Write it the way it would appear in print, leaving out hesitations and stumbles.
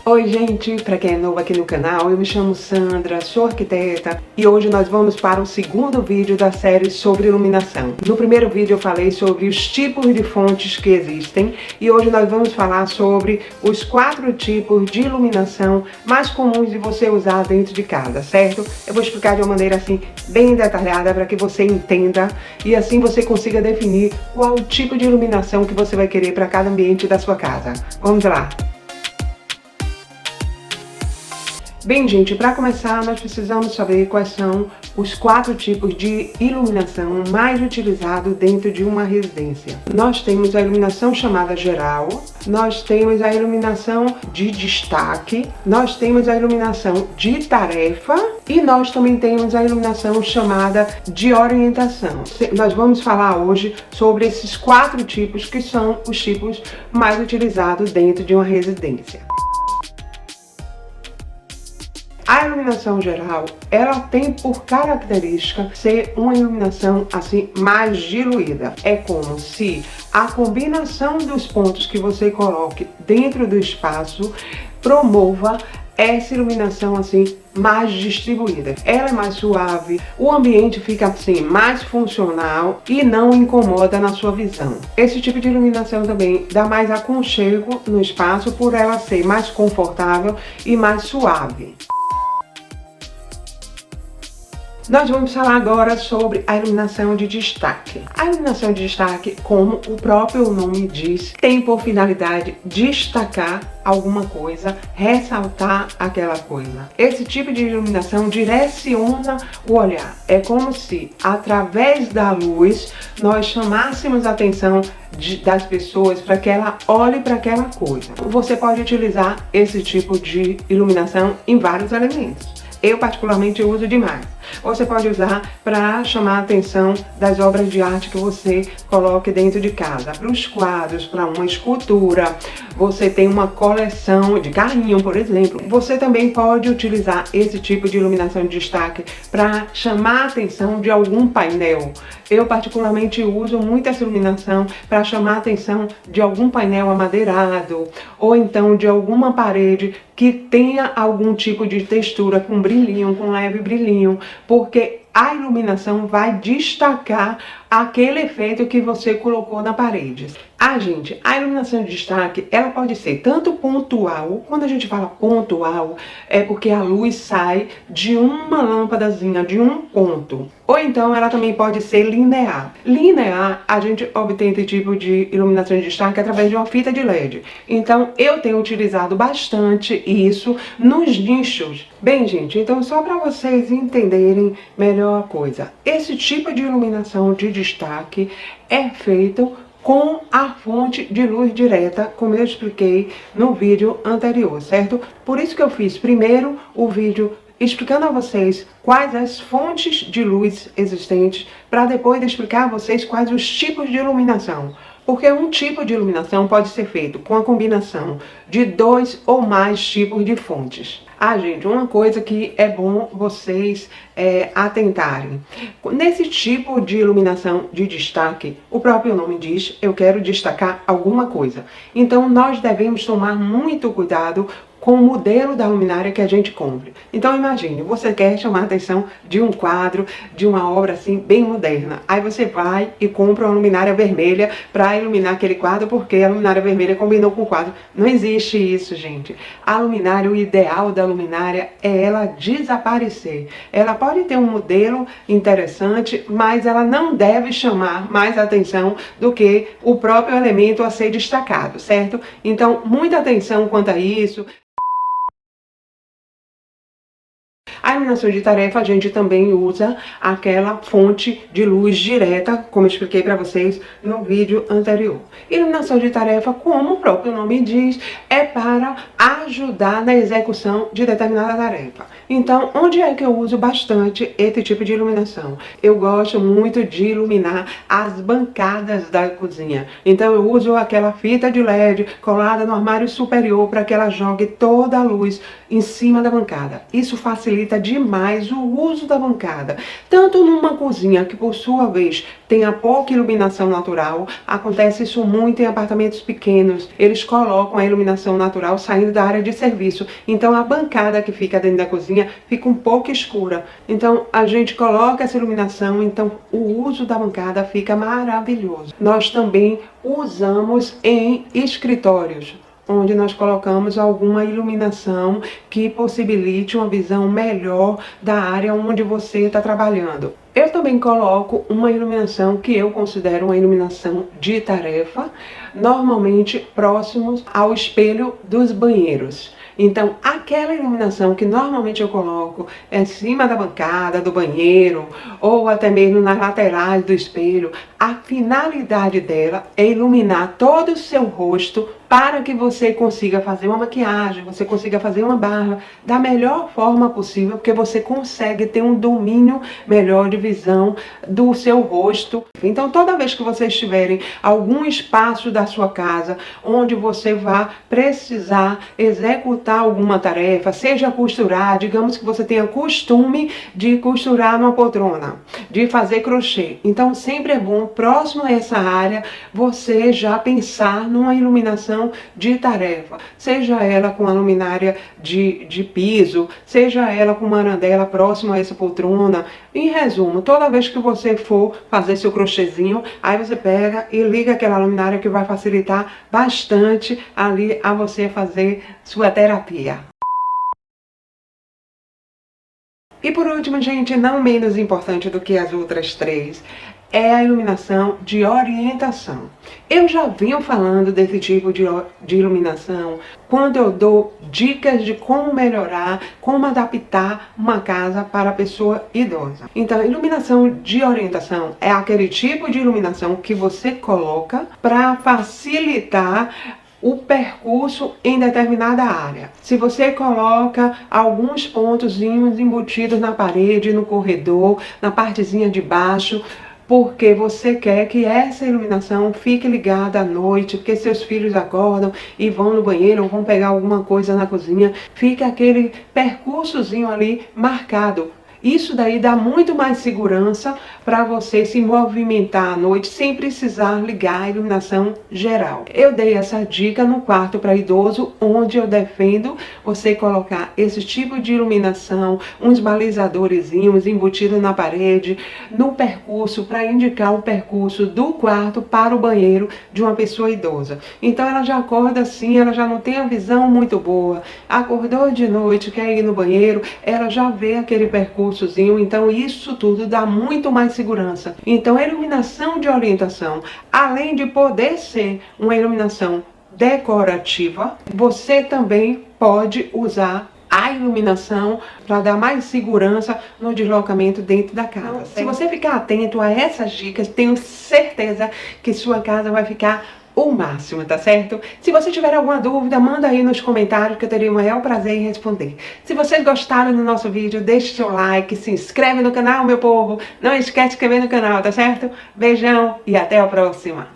Oi gente, para quem é novo aqui no canal, eu me chamo Sandra, sou arquiteta e hoje nós vamos para o segundo vídeo da série sobre iluminação. No primeiro vídeo eu falei sobre os tipos de fontes que existem e hoje nós vamos falar sobre os 4 tipos de iluminação mais comuns de você usar dentro de casa, certo? Eu vou explicar de uma maneira assim bem detalhada para que você entenda e assim você consiga definir qual o tipo de iluminação que você vai querer para cada ambiente da sua casa. Vamos lá! Bem, gente, para começar, nós precisamos saber quais são os 4 tipos de iluminação mais utilizados dentro de uma residência. Nós temos a iluminação chamada geral, nós temos a iluminação de destaque, nós temos a iluminação de tarefa e nós também temos a iluminação chamada de orientação. Nós vamos falar hoje sobre esses 4 tipos que são os tipos mais utilizados dentro de uma residência. A iluminação geral, ela tem por característica ser uma iluminação assim mais diluída. É como se a combinação dos pontos que você coloque dentro do espaço promova essa iluminação assim mais distribuída. Ela é mais suave, o ambiente fica assim mais funcional e não incomoda na sua visão. Esse tipo de iluminação também dá mais aconchego no espaço por ela ser mais confortável e mais suave. Nós vamos falar agora sobre a iluminação de destaque. A iluminação de destaque, como o próprio nome diz, tem por finalidade destacar alguma coisa, ressaltar aquela coisa. Esse tipo de iluminação direciona o olhar. É como se, através da luz, nós chamássemos a atenção das pessoas para que ela olhe para aquela coisa. Você pode utilizar esse tipo de iluminação em vários elementos. Eu particularmente uso demais. Você pode usar para chamar a atenção das obras de arte que você coloque dentro de casa, para os quadros, para uma escultura. Você tem uma coleção de carrinho, por exemplo. Você também pode utilizar esse tipo de iluminação de destaque para chamar a atenção de algum painel. Eu particularmente uso muito essa iluminação para chamar a atenção de algum painel amadeirado ou então de alguma parede que tenha algum tipo de textura com brilhinho, com leve brilhinho, porque a iluminação vai destacar aquele efeito que você colocou na parede. Gente, a iluminação de destaque, ela pode ser tanto pontual. Quando a gente fala pontual, é porque a luz sai de uma lâmpadazinha, de um ponto. Ou então ela também pode ser linear. Linear, a gente obtém esse tipo de iluminação de destaque através de uma fita de LED. Então eu tenho utilizado bastante isso nos nichos. Bem, gente, então só para vocês entenderem melhor a coisa, esse tipo de iluminação de destaque é feito com a fonte de luz direta, como eu expliquei no vídeo anterior, certo? Por isso que eu fiz primeiro o vídeo explicando a vocês quais as fontes de luz existentes, para depois explicar a vocês quais os tipos de iluminação. Porque um tipo de iluminação pode ser feito com a combinação de 2 ou mais tipos de fontes. Gente, uma coisa que é bom vocês atentarem. Nesse tipo de iluminação de destaque, o próprio nome diz, eu quero destacar alguma coisa. Então, nós devemos tomar muito cuidado com o modelo da luminária que a gente compre. Então imagine, você quer chamar a atenção de um quadro, de uma obra assim bem moderna. Aí você vai e compra uma luminária vermelha para iluminar aquele quadro porque a luminária vermelha combinou com o quadro. Não existe isso, gente. A luminária, o ideal da luminária é ela desaparecer. Ela pode ter um modelo interessante, mas ela não deve chamar mais atenção do que o próprio elemento a ser destacado, certo? Então, muita atenção quanto a isso. A iluminação de tarefa, a gente também usa aquela fonte de luz direta, como eu expliquei para vocês no vídeo anterior. Iluminação de tarefa, como o próprio nome diz, é para ajudar na execução de determinada tarefa. Então, onde é que eu uso bastante esse tipo de iluminação? Eu gosto muito de iluminar as bancadas da cozinha. Então, eu uso aquela fita de LED colada no armário superior para que ela jogue toda a luz em cima da bancada. Isso facilita aumenta demais o uso da bancada. Tanto numa cozinha, que por sua vez tenha pouca iluminação natural, acontece isso muito em apartamentos pequenos. Eles colocam a iluminação natural saindo da área de serviço. Então a bancada que fica dentro da cozinha fica um pouco escura. Então a gente coloca essa iluminação, então o uso da bancada fica maravilhoso. Nós também usamos em escritórios, onde nós colocamos alguma iluminação que possibilite uma visão melhor da área onde você está trabalhando. Eu também coloco uma iluminação que eu considero uma iluminação de tarefa, normalmente próximos ao espelho dos banheiros. Então, aquela iluminação que normalmente eu coloco em cima da bancada, do banheiro, ou até mesmo nas laterais do espelho, a finalidade dela é iluminar todo o seu rosto para que você consiga fazer uma maquiagem, você consiga fazer uma barba da melhor forma possível, porque você consegue ter um domínio melhor de visão do seu rosto. Então, toda vez que vocês tiverem algum espaço da sua casa onde você vá precisar executar alguma tarefa, seja costurar, digamos que você tenha costume de costurar numa poltrona, de fazer crochê. Então, sempre é bom, próximo a essa área, você já pensar numa iluminação de tarefa, seja ela com a luminária de piso, seja ela com uma arandela próxima a essa poltrona. Em resumo, toda vez que você for fazer seu crochêzinho, aí você pega e liga aquela luminária, que vai facilitar bastante ali a você fazer sua terapia. E por último, gente, não menos importante do que as outras três, é a iluminação de orientação. Eu já venho falando desse tipo de iluminação quando eu dou dicas de como melhorar, como adaptar uma casa para a pessoa idosa. Então, a iluminação de orientação é aquele tipo de iluminação que você coloca para facilitar o percurso em determinada área. Se você coloca alguns pontozinhos embutidos na parede, no corredor, na partezinha de baixo, porque você quer que essa iluminação fique ligada à noite, porque seus filhos acordam e vão no banheiro ou vão pegar alguma coisa na cozinha, fica aquele percursozinho ali marcado. Isso daí dá muito mais segurança para você se movimentar à noite sem precisar ligar a iluminação geral. Eu dei essa dica no quarto para idoso, onde eu defendo você colocar esse tipo de iluminação, uns balizadorzinhos embutidos na parede, no percurso, para indicar o percurso do quarto para o banheiro de uma pessoa idosa. Então ela já acorda assim, ela já não tem a visão muito boa, acordou de noite, quer ir no banheiro, ela já vê aquele percurso. Então isso tudo dá muito mais segurança. Então a iluminação de orientação, além de poder ser uma iluminação decorativa, você também pode usar a iluminação para dar mais segurança no deslocamento dentro da casa. Então, se você ficar atento a essas dicas, tenho certeza que sua casa vai ficar o máximo, tá certo? Se você tiver alguma dúvida, manda aí nos comentários, que eu terei o maior prazer em responder. Se vocês gostaram do nosso vídeo, deixe seu like, se inscreve no canal, meu povo. Não esquece de se inscrever no canal, tá certo? Beijão e até a próxima!